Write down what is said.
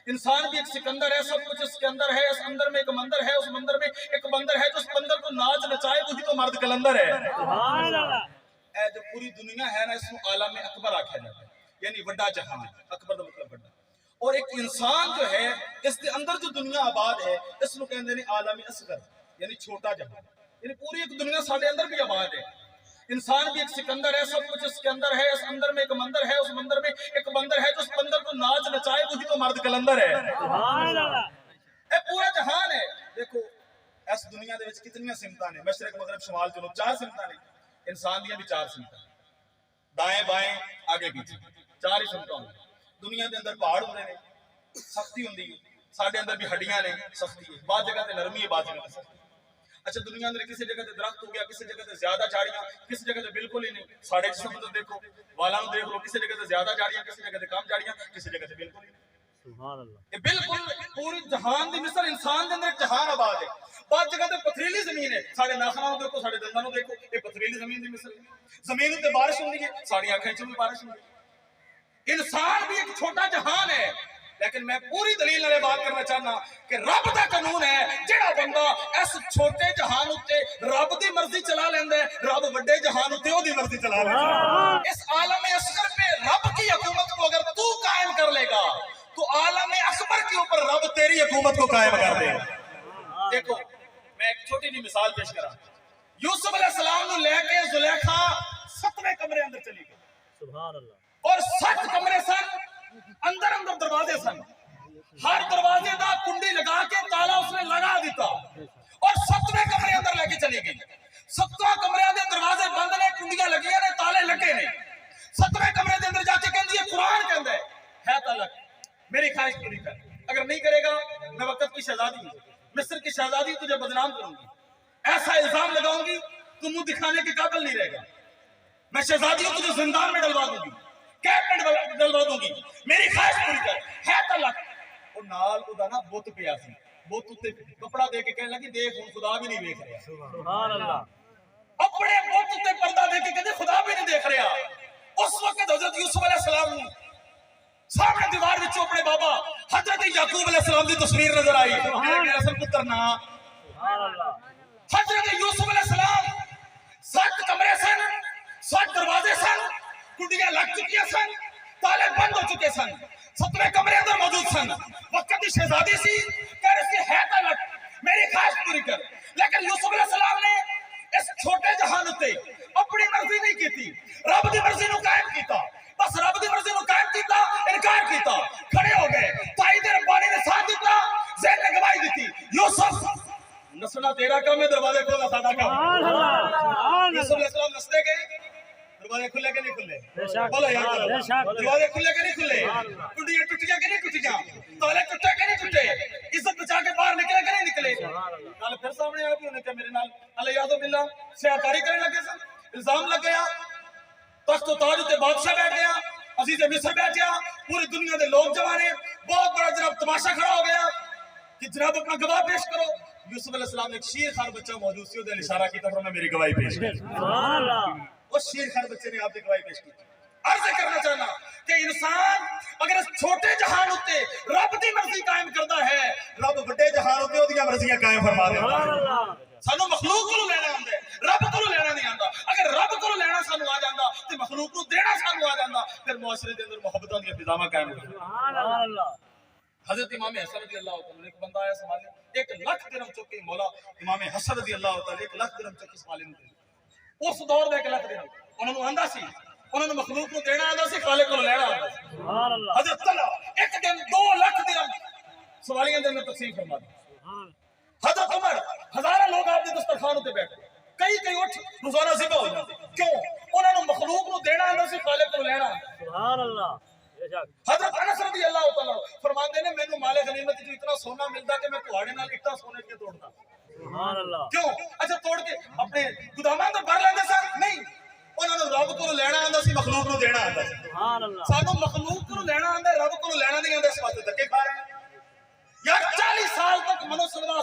انسان بھی ایک سکندر ہے، سب کچھ اس کے اندر ہے، اس اندر میں ایک مندر ہے، اس مندر میں ایک بندر ہے، جو اس بندر کو ناچ نچائے وہی تو مرد کلندر ہے۔ اے جو پوری دنیا ہے نا اس کو عالم اکبر آکھا جاتا ہے، یعنی وڈا جہان، اکبر دا مطلب وڈا۔ اور ایک انسان جو ہے اس کے اندر جو دنیا آباد ہے اس کو کہتے ہیں عالم اصغر، یعنی چھوٹا جہان، یعنی پوری ایک دنیا سارے اندر بھی آباد ہے۔ انسان بھی ایک سکندر ہے، سب کچھ اس کے اندر ہے، اس اندر میں ایک مندر ہے، اس مندر میں ایک بندر ہے، جو اس بندر کو ناچ نچائے وہی تو مرد کلندر ہے۔ اے پورا جہان ہے۔ دیکھو اس دنیا دے وچ کتنی سمتاں نے، مشرق مغرب شمال جنوب، 4 سمتاں نے۔ انسان دیاں بھی 4 سمتاں، دائیں بائیں آگے پیچھے، 4 ہی سمتاں ہوندی۔ دنیا دے اندر پہاڑ ہوندے نے، سختی ہوندی ہے، ساڈے اندر بھی ہڈیاں نے، سختی ہے، بعض جگہ تے نرمی ہے، بعض جگہ تے سختی ہے۔ اچھا دنیا اندر کسی جگہ تے درخت ہو گیا، کسی جگہ تے زیادہ جھاڑیاں، کسی جگہ تے بالکل ہی نہیں۔ ساڑھے جسم اندر دیکھو، والاں نوں دیکھ لو، کسی جگہ تے زیادہ جھاڑیاں، کسی جگہ تے کم جھاڑیاں، کسی جگہ تے بالکل ہی نہیں۔ سبحان اللہ۔ یہ بالکل پوری جہان دی مثل انسان دے اندر ایک جہان آباد ہے۔ بعض جگہ تے پتھریلی زمین ہے، ساڑے ناخناں نوں دیکھو، ساڑے دنداں نوں دیکھو، یہ پتھریلی زمین دی مثل ہے۔ زمین تے بارش ہوندی ہے، ساڑی آنکھاں وچ بھی بارش ہوندی ہے۔ انسان بھی ایک چھوٹا جہان ہے، لیکن میں پوری دلیل نال بات کرنا چاہنا کہ رب دا قانون ہے، جڑا بندہ اس چھوٹے جہان اُتے رب دی مرضی چلا لیندا ہے، رب بڑے جہان اُتے او دی مرضی چلا لیندا ہے۔ اس عالم اصغر پہ رب کی حکومت کو اگر تو قائم کر لے گا تو عالم اکبر کے اوپر رب تیری حکومت کو قائم کر دے گا۔ دیکھو میں ایک چھوٹی سی مثال پیش کراں۔ یوسف علیہ السلام نو لے کے زلیخا 7ویں کمرے اندر چلی گئی، سبحان اللہ، اور 7 کمرے سن، اندر اندر دروازے سن، ہر دروازے دا کنڈی لگا کے تالا اس نے لگا دیتا، اور 7ویں کمرے اندر لے کے چلی گئی۔ 7 کمرے دے دروازے بند نے، کنڈیاں لگیاں نے، تالے لگے نے۔ 7ویں کمرے دے اندر جا کے کہندی ہے، قرآن کہندا ہے تعلق میری خواہش پوری کر، اگر نہیں کرے گا میں وقت کی شہزادی ہوں، مصر کی شہزادی تجھے بدنام کروں گی، ایسا الزام لگاؤں گی تو منہ دکھانے کے قابل نہیں رہے گا، میں شہزادی ہوں، تجھے زندان میں ڈلوا دوں گی، کیپ میں ڈلوا دوں گی، میری خواہش پوری کر، ہے تعلق۔ وہ نال ادا نا بت پیا سی، بت تے کپڑا دے کے کہنے لگی دیکھ ہن خدا بھی نہیں دیکھ رہا، سبحان اللہ، اپنے بت تے پردہ دے کے کہتے خدا بھی نہیں دیکھ رہا۔ اس وقت حضرت یوسف علیہ السلام نے سامنے دیوار وچوں اپنے بابا حضرت یعقوب علیہ السلام دی تصویر نظر آئی، میرا اصل پتر نا، سبحان اللہ۔ حضرت یوسف علیہ السلام 7 کمرے سن، 7 دروازے سن، کنڈیاں لگ چکی سن، تالے بند ہو چکے سن، 7ویں کمرے اندر موجود سن، وقت کی شہزادی سی، کہہ رہے سی ہے تعلق میری خواہش پوری کر، لیکن یوسف علیہ السلام نے اس چھوٹے جہان اتے اپنی مرضی نہیں کیتی، رب دی مرضی نو قائم کیتا، بس رب دی مرضی نو قائم کیتا، انکار کیتا، کھڑے ہو گئے، تائید ربانی نے ساتھ دیتا، زید نے گواہی دیتی، یوسف نسنا تیرا کام ہے، دروازے کھولا ساڈا کام ہے۔ یوسف علیہ السلام نستے گئے، دروازے کھلے کہ نہیں کھلے؟ بولو یار، دروازے کھلے کہ نہیں کھلے؟ کنڈیاں ٹوٹیاں کہ نہیں ٹوٹیاں؟ تالے ٹوٹے کہ نہیں ٹوٹے؟ عزت بچا کے باہر نکلے کہ نہیں نکلے؟ کل پھر سامنے آ کے انہیں کہا میرے نال اللہ یاد و باللہ سیاکاری کرنے لگے سن، الزام لگ گیا، تخت و تاج تے بادشاہ بیٹھ گیا، عزیز مصر بیٹھ گیا، پوری دنیا دے لوگ جمع نے، بہت بڑا جناب تماشا کھڑا ہو گیا کہ جناب اپنا گواہ پیش کرو۔ یوسف علیہ السلام نے ایک شیر خار بچہ موجود سی، وہ اشارہ کیا تھا میری گواہی پیش کر، سبحان اللہ۔ اس شیر خار بچے نے آپ کی گواہی پیش کی۔ عرض کرنا چاہنا کہ انسان اگر اس چھوٹے جہان ہوتے رب دی مرضی قائم کرتا ہے، رب بڑے جہان ہوتے وہ دیاں مرضیاں قائم فرما دیتا ہے۔ سانو مخلوق کو لینا آندا ہے، رب کو لینا نہیں آندا۔ اگر رب کو لینا سانو آ جاندا تے مخلوق کو دینا سانو آ جاندا، پھر معاشرے دے اندر محبتاں دی فضاواں قائم ہو جاندیاں۔ سبحان اللہ۔ حضرت امام حسن رضی اللہ تعالی عنہ ایک بندہ آیا سوال 1 لاکھ درہم چک کے مولا امام حسن رضی اللہ تعالی 1 لاکھ درہم چک کے سوال نے اس دور دا 1 لاکھ درہم انہاں نوں آندا سی، انہاں نوں مخلوق نوں دینا آندا سی، خالق کو لینا آندا سی۔ سبحان اللہ۔ حضرت اللہ ایک دن 2 لاکھ درہم سوالیاں دے اندر تقسیم فرما دی۔ سبحان حضرت عمر ہزاروں لوگ آپ کے دسترخوان تے بیٹھے، کئی اٹھ روزانہ ذبح ہو جاتے، کیوں؟ انہاں نوں مخلوق نوں دینا آندا سی، خالق کو لینا آندا۔ سبحان اللہ۔ حضرت انس رضی اللہ تعالی فرماندے نے مینوں مال غنیمت جو اتنا سونا ملتا کہ میں تہاڑے نال اٹا سونے کے توڑتا۔ سبحان اللہ۔ کیوں؟ اچھا توڑ کے اپنے گوداماں تے بھر لیندے سن؟ نہیں، انہاں نوں رب کو لینا آندا سی، مخلوق نوں دینا آندا سی۔ سبحان اللہ۔ سانو مخلوق کو لینا آندا ہے، رب کو لینا نہیں آندا، اس واسطے دھکے کھا رہے ہیں۔ یار 40 سال تک منو سلوا